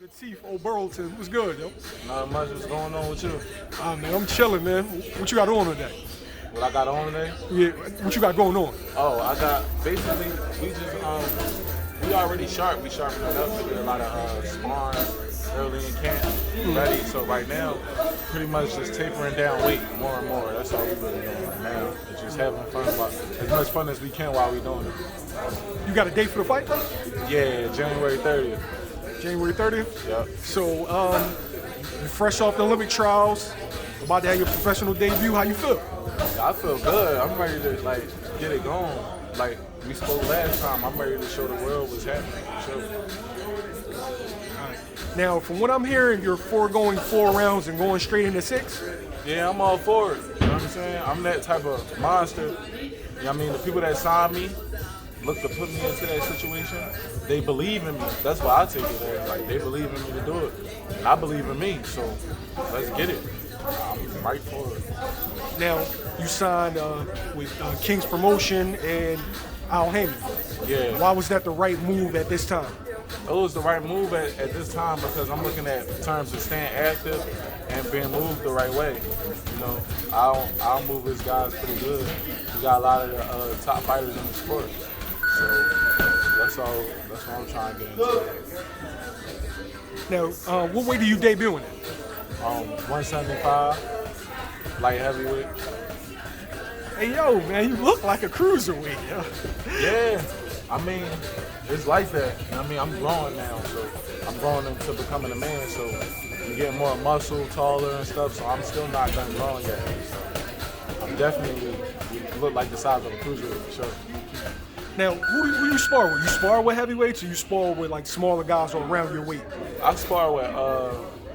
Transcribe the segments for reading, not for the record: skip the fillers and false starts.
Atif Oberlton. What's good, yo? Not much. What's going on with you? Man, I'm chilling, man. What you got on today? What I got on today? Yeah, what you got going on? Oh, I got basically we just we already sharp. We sharpened it up. We did a lot of sparring early in camp, ready. So right now, pretty much just tapering down weight more and more. That's all we really doing right now. It's just having fun, as much fun as we can while we doing it. You got a date for the fight? Yeah, January 30th. January 30th? Yep. So, you fresh off the Olympic trials, about to have your professional debut. How you feel? I feel good. I'm ready to get it going. Like we spoke last time, I'm ready to show the world what's happening. Sure. Now, from what I'm hearing, you're foregoing 4 rounds and going straight into 6? Yeah, I'm all for it. You know what I'm saying? I'm that type of monster. You know what I mean? The people that signed me, look to put me into that situation, they believe in me. That's why I take it as. Like, they believe in me to do it. And I believe in me, so let's get it. I'm right for it. Now, you signed with King's Promotion and Haymon. Yeah. Why was that the right move at this time? It was the right move at this time because I'm looking at terms of staying active and being moved the right way. You know, I'll move his guys pretty good. We got a lot of the top fighters in the sport. So that's what I'm trying to get into. Now, what weight are you debuting at? 175, light heavyweight. Hey, yo, man, you look like a cruiserweight. Yo. Yeah, I mean, it's like that. I mean, I'm growing now, so I'm growing into becoming a man, so I'm getting more muscle, taller and stuff, so I'm still not done growing yet. So I'm definitely look like the size of a cruiserweight for sure. Now, who you spar with? You spar with heavyweights or you spar with like smaller guys or around your weight? I spar with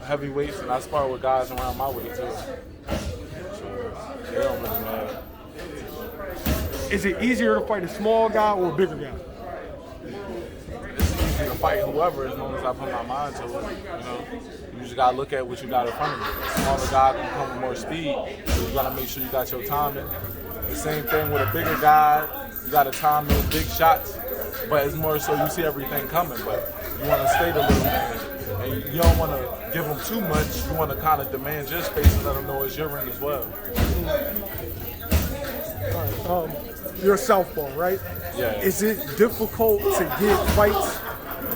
heavyweights and I spar with guys around my weight too. So it don't really matter. It's Is it easier to fight a small guy or a bigger guy? easy to fight whoever as long as I put my mind to it. You know, you just gotta look at what you got in front of you. A smaller guy can come with more speed, so you gotta make sure you got your timing. The same thing with a bigger guy. You gotta time those big shots, but it's more so you see everything coming, but you wanna stay the little man. And you don't wanna give them too much. You wanna kind of demand your space and let them know it's your ring as well. All right, you're a southpaw, right? Yeah. Is it difficult to get fights?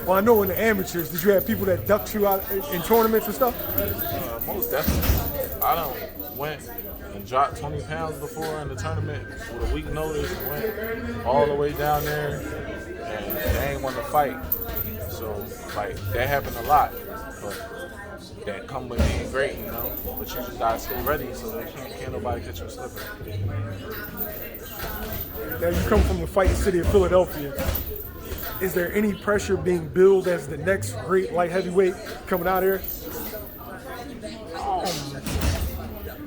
Well, I know in the amateurs, did you have people that ducked you out in tournaments and stuff? Most definitely. I done went and dropped 20 pounds before in the tournament with a week notice and went all the way down there and they ain't want to fight. So, like, that happened a lot. But that come with being great, you know? But you just gotta stay ready so they can't nobody catch you slipping. Now, you come from the fighting city of Philadelphia. Is there any pressure being billed as the next great light heavyweight coming out here?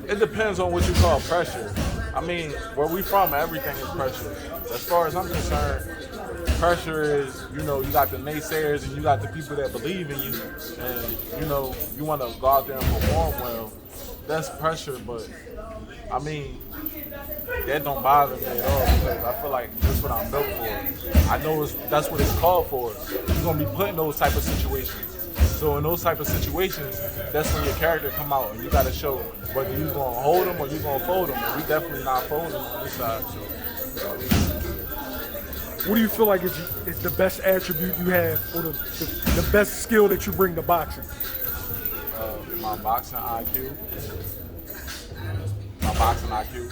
It depends on what you call pressure. I mean, where we from, everything is pressure. As far as I'm concerned, pressure is, you know, you got the naysayers and you got the people that believe in you and, you know, you want to go out there and perform well. That's pressure, but, I mean, that don't bother me at all because I feel like that's what I'm built for. I know that's what it's called for. You're going to be put in those type of situations. So in those type of situations, that's when your character come out and you got to show whether you're going to hold them or you're going to fold them. And we definitely not folding on this side. So. What do you feel like is the best attribute you have or the best skill that you bring to boxing? My boxing IQ.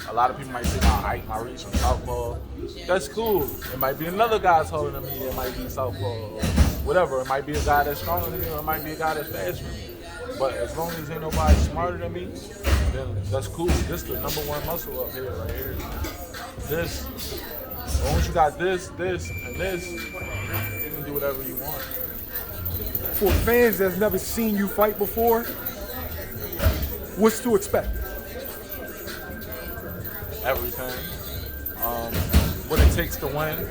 A lot of people might say my height, my reach, I'm southpaw. That's cool. It might be another guy taller than me. It might be southpaw or whatever. It might be a guy that's stronger than me or it might be a guy that's faster than me. But as long as ain't nobody smarter than me, then that's cool. This is the number one muscle up here, right here. This. As long as you got this, and this, you can do whatever you want. For fans that's never seen you fight before, what's to expect? Everything. What it takes to win.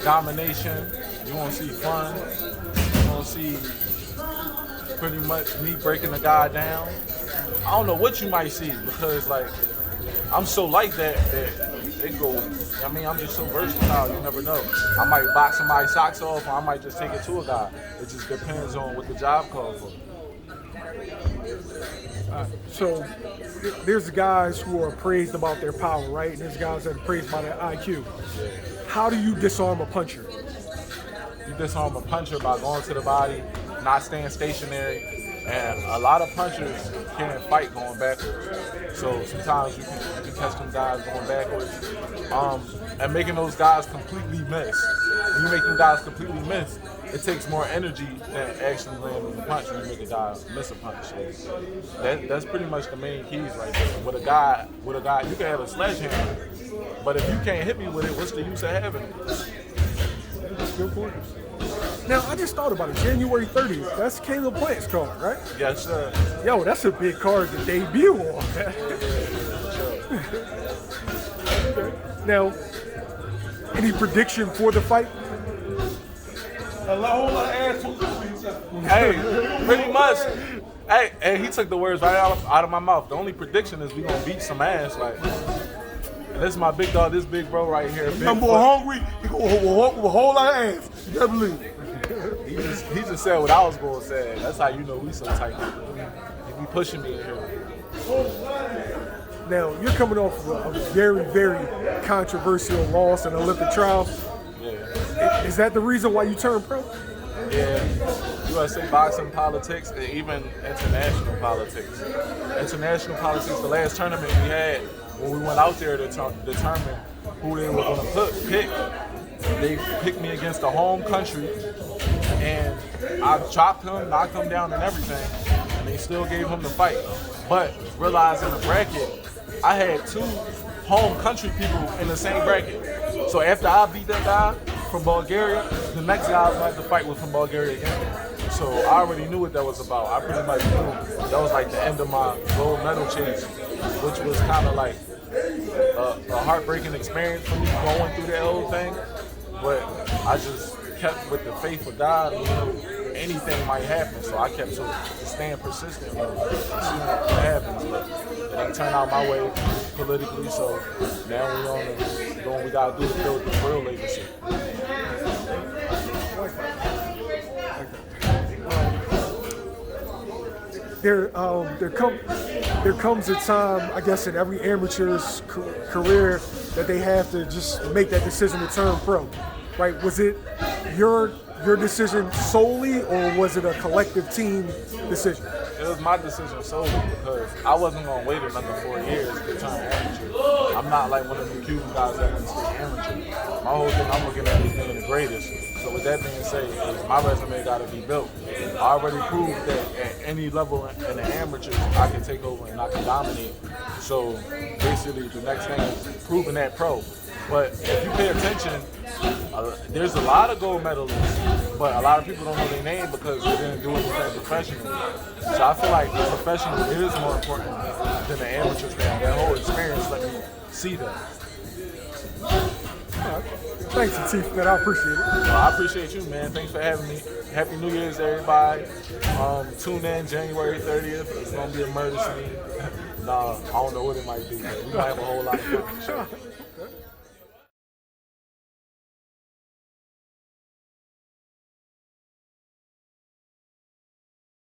Domination. You want to see fun. You want to see pretty much me breaking the guy down. I don't know what you might see because, like, I'm so like that it go. I mean, I'm just so versatile. You never know. I might box somebody's socks off, or I might just take it to a guy. It just depends on what the job calls for. So there's guys who are praised about their power, right? And there's guys that are praised by their IQ. How do you disarm a puncher? You disarm a puncher by going to the body, not staying stationary, and a lot of punchers can't fight going backwards. So sometimes you can catch them guys going backwards, and making those guys completely miss. When you make them guys completely miss, it takes more energy than actually landing the punch when you make a guy miss a punch. So that's pretty much the main keys right there. With a guy, you can have a sledgehammer, but if you can't hit me with it, what's the use of having it? That's good point. Now, I just thought about it. January 30th, that's Caleb Plant's card, right? Yes, sir. Yo, that's a big card to debut on. Now, any prediction for the fight? A whole lot of ass whooping. Hey, pretty much. Hey, he took the words right out of my mouth. The only prediction is we gonna beat some ass. Like, and this is my big dog, this big bro right here. Number hungry, he go with a whole lot of ass. You better believe it. He just said what I was gonna say. That's how you know we so tight. He be pushing me in here. Now, you're coming off of a very, very controversial loss in Olympic trial. Yeah. Is that the reason why you turned pro? Yeah. USA boxing politics and even international politics. International politics, the last tournament we had, when we went out there to determine who they were going to pick, they picked me against the home country, and I chopped him, knocked him down and everything, and they still gave him the fight. But realizing the bracket, I had two home country people in the same bracket. So after I beat that guy from Bulgaria, the next guy I was going to fight was from Bulgaria again. So I already knew what that was about. I pretty much knew that was like the end of my gold medal chase, which was kind of like a heartbreaking experience for me going through that whole thing. But I just kept with the faith of God, you know, anything might happen. So I kept staying persistent with it, seeing what happens. But it didn't turn out my way politically, so now we on to doing what we gotta do to build the real legacy. There comes a time, I guess, in every amateur's career that they have to just make that decision to turn pro, right? Was it your decision solely, or was it a collective team decision? It was my decision solely because I wasn't gonna wait another 4 years to turn amateur. I'm not like one of the Cuban guys that went to stay amateur. My whole thing, I'm looking at is being the greatest. So with that being said, my resume got to be built. I already proved that at any level in the amateurs, I can take over and I can dominate. So basically, the next thing is proving that pro. But if you pay attention, there's a lot of gold medalists, but a lot of people don't know their name because they didn't do anything professionally. So I feel like the professional is more important than the amateur thing. That whole experience let me see that. Thanks, Atif, man. I appreciate it. Well, I appreciate you, man. Thanks for having me. Happy New Year's, everybody. Tune in January 30th. It's going to be a murder scene. Nah, I don't know what it might be, but we might have a whole lot of fun.